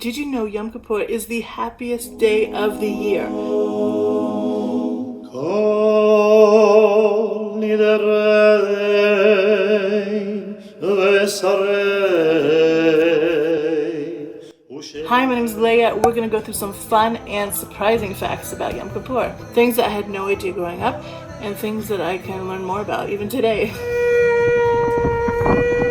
Did you know Yom Kippur is the happiest day of the year? Hi, my name is Leah. We're going to go through some fun and surprising facts about Yom Kippur. Things that I had no idea growing up, and things that I can learn more about even today.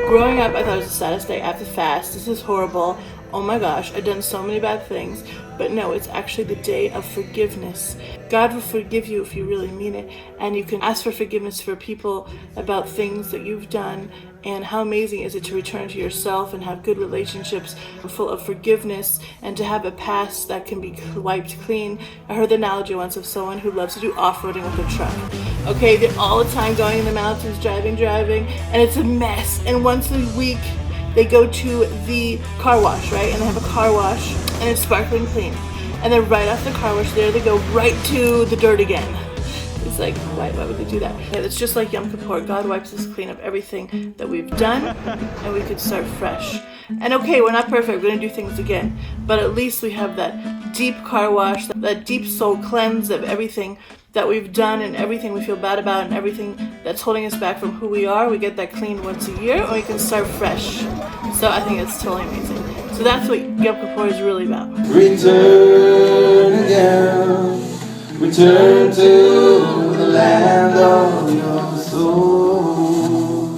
Growing up, I thought it was the saddest day. I have to fast. This is horrible. Oh my gosh, I've done so many bad things. But no, it's actually the day of forgiveness. God will forgive you if you really mean it. And you can ask for forgiveness for people about things that you've done. And how amazing is it to return to yourself and have good relationships full of forgiveness and to have a past that can be wiped clean. I heard the analogy once of someone who loves to do off-roading with a truck. Okay, they're all the time going in the mountains, driving, and it's a mess. And once a week, they go to the car wash, right? And they have a car wash and it's sparkling clean. And then right after the car wash, there they go right to the dirt again. It's like, why would they do that? Yeah, it's just like Yom Kippur. God wipes us clean of everything that we've done, and we could start fresh. And okay, we're not perfect. We're going to do things again. But at least we have that deep car wash, that deep soul cleanse of everything that we've done and everything we feel bad about and everything that's holding us back from who we are. We get that clean once a year, and we can start fresh. So I think it's totally amazing. So that's what Yom Kippur is really about. Return again. Return to the land of your soul.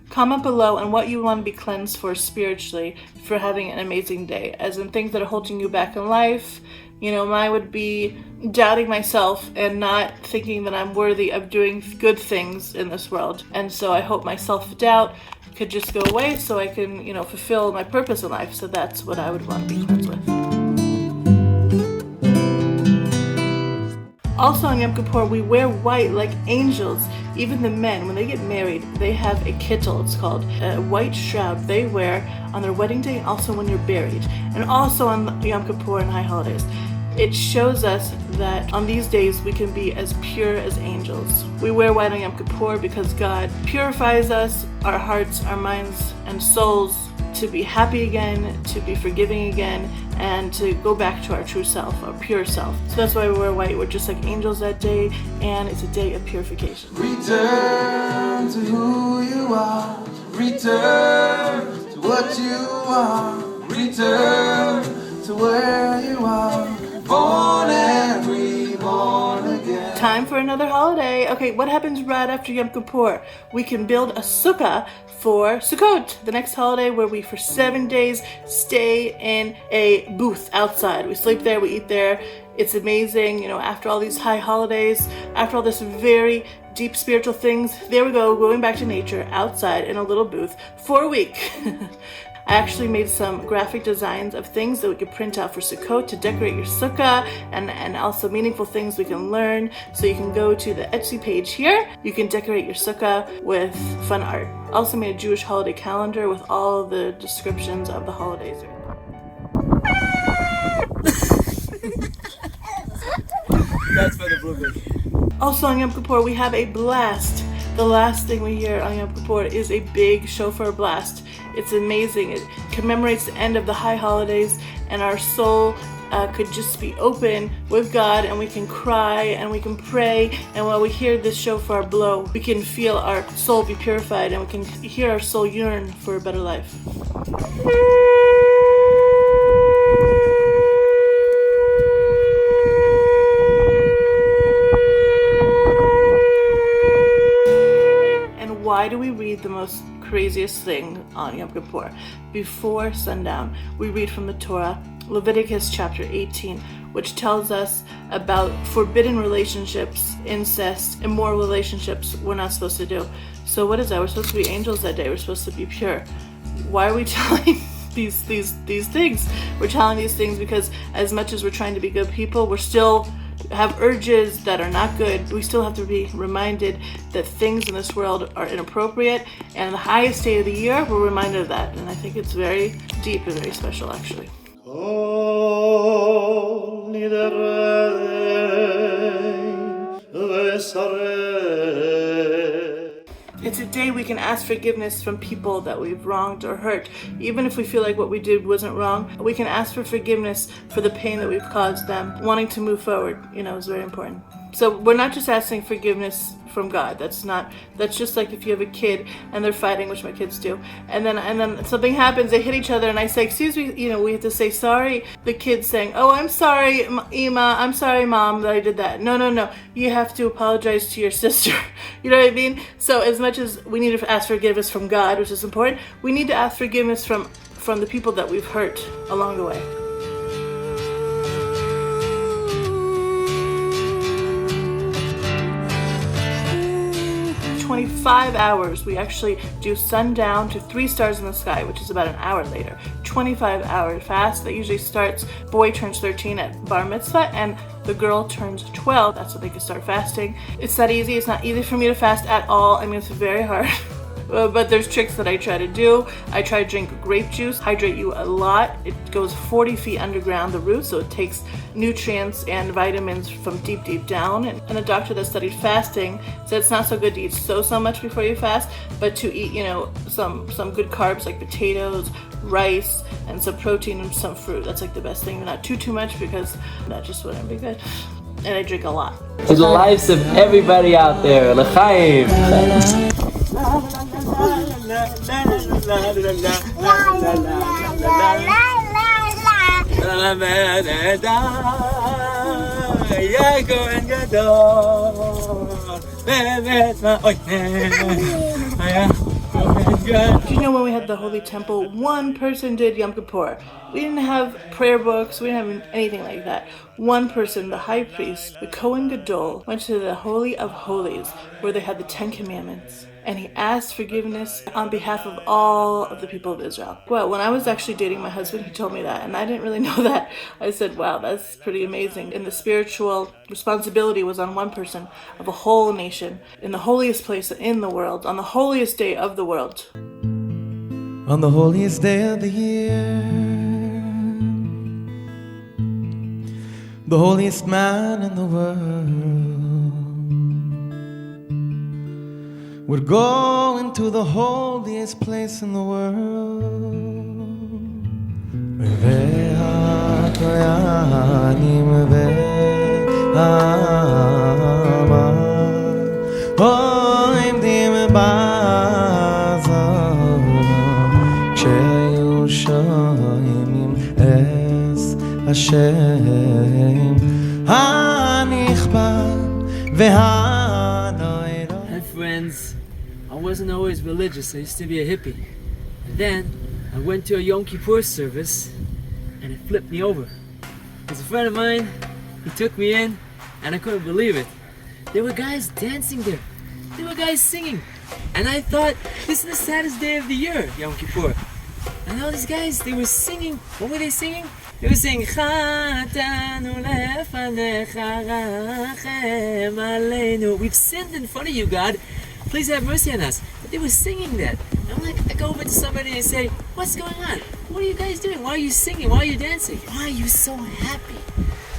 Comment below on what you want to be cleansed for spiritually for having an amazing day, as in things that are holding you back in life. You know, mine would be doubting myself and not thinking that I'm worthy of doing good things in this world. And so I hope my self-doubt could just go away so I can, fulfill my purpose in life. So that's what I would want to be cleansed with. Also on Yom Kippur, we wear white like angels. Even the men, when they get married, they have a kittel, it's called, a white shroud they wear on their wedding day, also when you're buried, and also on Yom Kippur and high holidays. It shows us that on these days we can be as pure as angels. We wear white on Yom Kippur because God purifies us, our hearts, our minds, and souls, to be happy again, to be forgiving again, and to go back to our true self, our pure self. So that's why we wear white. We're just like angels that day, and it's a day of purification. Return to who you are. Return to what you are. Return to where you are. Born and reborn again. Time for another holiday. Okay, what happens right after Yom Kippur? We can build a sukkah for Sukkot, the next holiday, where we for 7 days stay in a booth outside. We sleep there, we eat there. It's amazing, after all these high holidays, after all this very deep spiritual things, there we go, going back to nature, outside in a little booth for a week. I actually made some graphic designs of things that we could print out for Sukkot to decorate your sukkah, and also meaningful things we can learn. So you can go to the Etsy page here. You can decorate your sukkah with fun art. Also made a Jewish holiday calendar with all the descriptions of the holidays. That's for the bloopers. Also on Yom Kippur, we have a blast. The last thing we hear on Yom Kippur is a big shofar blast. It's amazing. It commemorates the end of the high holidays, and our soul could just be open with God, and we can cry and we can pray, and while we hear this shofar blow, we can feel our soul be purified, and we can hear our soul yearn for a better life. Why do we read the most craziest thing on Yom Kippur? Before sundown, we read from the Torah, Leviticus chapter 18, which tells us about forbidden relationships, incest, immoral relationships we're not supposed to do. So what is that? We're supposed to be angels that day. We're supposed to be pure. Why are we telling these things? We're telling these things because as much as we're trying to be good people, we're still have urges that are not good. We still have to be reminded that things in this world are inappropriate, and the highest day of the year, we're reminded of that. And I think it's very deep and very special, actually. It's a today we can ask forgiveness from people that we've wronged or hurt. Even if we feel like what we did wasn't wrong, we can ask for forgiveness for the pain that we've caused them. Wanting to move forward, is very important. So we're not just asking forgiveness from God. That's just like if you have a kid and they're fighting, which my kids do, and then something happens, they hit each other, and I say, excuse me, we have to say sorry. The kid's saying, oh, I'm sorry, Ima, I'm sorry, Mom, that I did that. No. You have to apologize to your sister. You know what I mean? So as much as we need to ask forgiveness from God, which is important, we need to ask forgiveness from the people that we've hurt along the way. 25 hours. We actually do sundown to 3 stars in the sky, which is about an hour later. 25-hour fast that usually starts, boy turns 13 at bar mitzvah and the girl turns 12. That's when they can start fasting. It's that easy. It's not easy for me to fast at all. I mean, it's very hard. But there's tricks that I try to do. I try to drink grape juice, hydrate you a lot. It goes 40 feet underground, the roots, so it takes nutrients and vitamins from deep, deep down. And a doctor that studied fasting said it's not so good to eat so much before you fast, but to eat, some good carbs like potatoes, rice, and some protein and some fruit. That's like the best thing, but not too much because that just wouldn't be good. And I drink a lot. To the lives of everybody out there, l'chaim. When we had the Holy Temple, one person did Yom Kippur. We didn't have prayer books, we didn't have anything like that. One person, the high priest, the Kohen Gadol, went to the Holy of Holies, where they had the 10 Commandments. And he asked forgiveness on behalf of all of the people of Israel. Well, when I was actually dating my husband, he told me that, and I didn't really know that. I said, wow, that's pretty amazing. And the spiritual responsibility was on one person of a whole nation, in the holiest place in the world, on the holiest day of the world. On the holiest day of the year, the holiest man in the world would go into the holiest place in the world. Friends, I wasn't always religious. I used to be a hippie. And then I went to a Yom Kippur service and it flipped me over. There's a friend of mine, he took me in and I couldn't believe it. There were guys dancing there. There were guys singing. And I thought, this is the saddest day of the year, Yom Kippur. And all these guys, they were singing. What were they singing? They were saying, Chatanu lefanecha rachem aleinu. We've sinned in front of you, God. Please have mercy on us. But they were singing that. I'm like, I go over to somebody and say, what's going on? What are you guys doing? Why are you singing? Why are you dancing? Why are you so happy?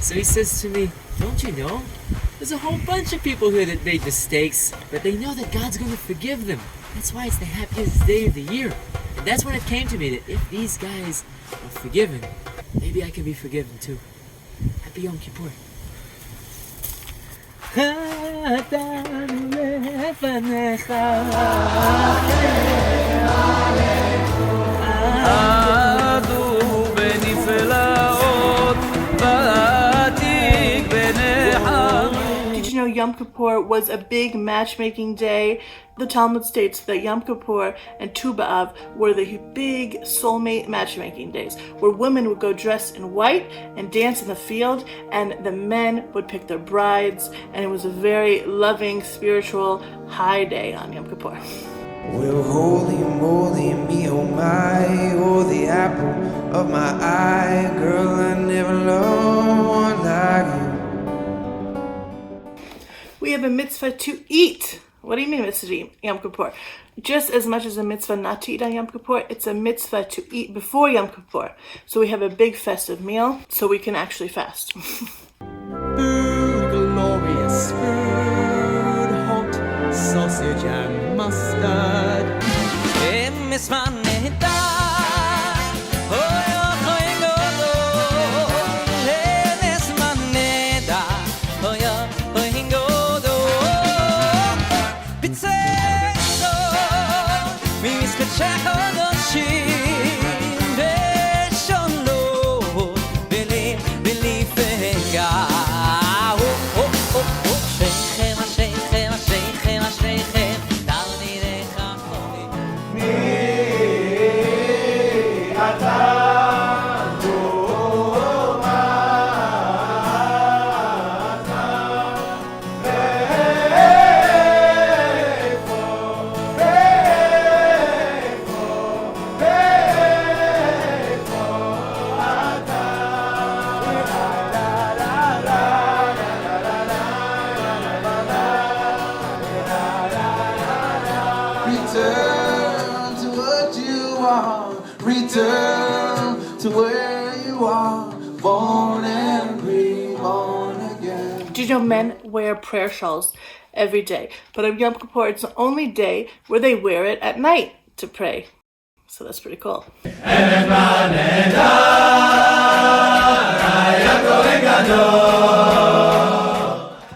So he says to me, don't you know? There's a whole bunch of people here that made mistakes, but they know that God's going to forgive them. That's why it's the happiest day of the year. And that's when it came to me that if these guys are forgiven, maybe I can be forgiven too. Happy Yom Kippur. Did you know Yom Kippur was a big matchmaking day? The Talmud states that Yom Kippur and Tu B'Av were the big soulmate matchmaking days, where women would go dressed in white and dance in the field, and the men would pick their brides, and it was a very loving, spiritual, high day on Yom Kippur. Well, holy moly, me, oh my, oh the apple of my eye, girl, I never loved one like you. We have a mitzvah to eat. What do you mean mitzvah to eat Yom Kippur? Just as much as a mitzvah not to eat on Yom Kippur, it's a mitzvah to eat before Yom Kippur. So we have a big festive meal, so we can actually fast. Food, glorious food, hot sausage and mustard. God. Return to what you are. Return to where you are. Born and reborn again. Do you know men wear prayer shawls every day? But on Yom Kippur, it's the only day where they wear it at night to pray. So that's pretty cool.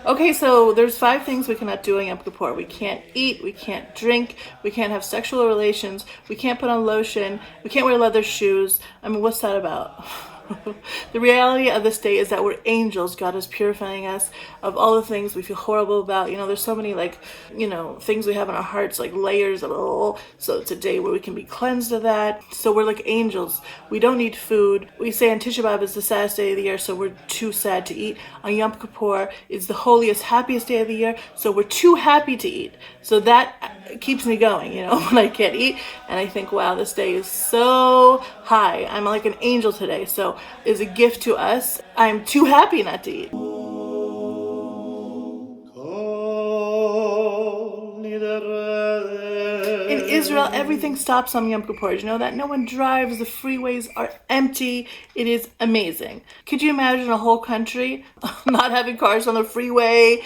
Okay, so there's 5 things we cannot do on Yom Kippur. We can't eat, we can't drink, we can't have sexual relations, we can't put on lotion, we can't wear leather shoes. I mean, what's that about? The reality of this day is that we're angels. God is purifying us of all the things we feel horrible about. You know, there's so many things we have in our hearts, like layers of so it's a day where we can be cleansed of that. So we're like angels. We don't need food. We say on Tisha B'Av is the saddest day of the year, so we're too sad to eat. On Yom Kippur is the holiest, happiest day of the year, so we're too happy to eat. So that keeps me going, you know, when I can't eat. And I think, wow, this day is so high. I'm like an angel today. So it's a gift to us. I'm too happy not to eat. In Israel, everything stops on Yom Kippur. You know that? No one drives. The freeways are empty. It is amazing. Could you imagine a whole country not having cars on the freeway?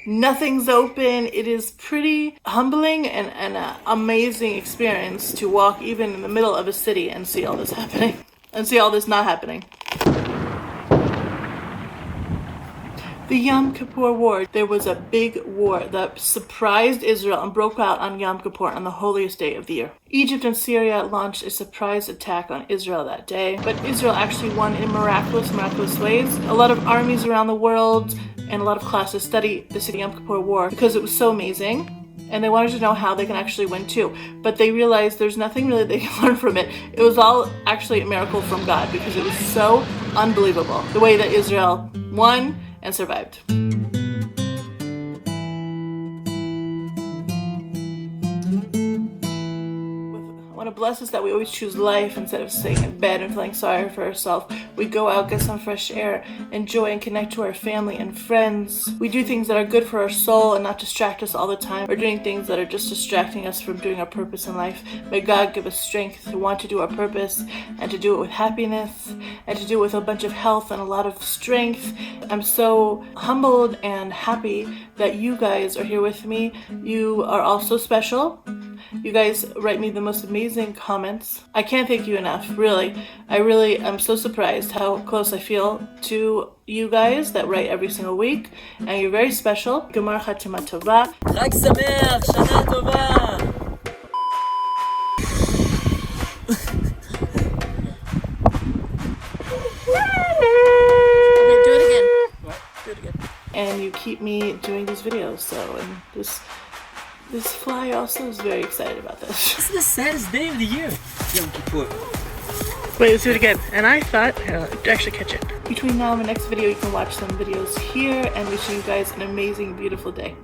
Nothing's open. It is pretty humbling and an amazing experience to walk even in the middle of a city and see all this happening and see all this not happening. The Yom Kippur War. There was a big war that surprised Israel and broke out on Yom Kippur on the holiest day of the year. Egypt and Syria launched a surprise attack on Israel that day, but Israel actually won in miraculous ways. A lot of armies around the world and a lot of classes study the Yom Kippur War because it was so amazing. And they wanted to know how they can actually win too. But they realized there's nothing really they can learn from it. It was all actually a miracle from God because it was so unbelievable. The way that Israel won and survived. What a bless us that we always choose life instead of sitting in bed and feeling sorry for ourselves. We go out, get some fresh air, enjoy and connect to our family and friends. We do things that are good for our soul and not distract us all the time. We're doing things that are just distracting us from doing our purpose in life. May God give us strength to want to do our purpose and to do it with happiness and to do it with a bunch of health and a lot of strength. I'm so humbled and happy that you guys are here with me. You are all so special. You guys write me the most amazing comments. I can't thank you enough, really. I really am so surprised how close I feel to you guys that write every single week. And you're very special. Gemar Chatima Tova. Chag Sameach, Shana Tova. Okay, do it again. What? Do it again. And you keep me doing these videos, so, and this fly also is very excited about this. This is the saddest day of the year, Yom Kippur. Wait, let's do it again. And I thought, actually catch it. Between now and the next video, you can watch some videos here, and wishing you guys an amazing, beautiful day.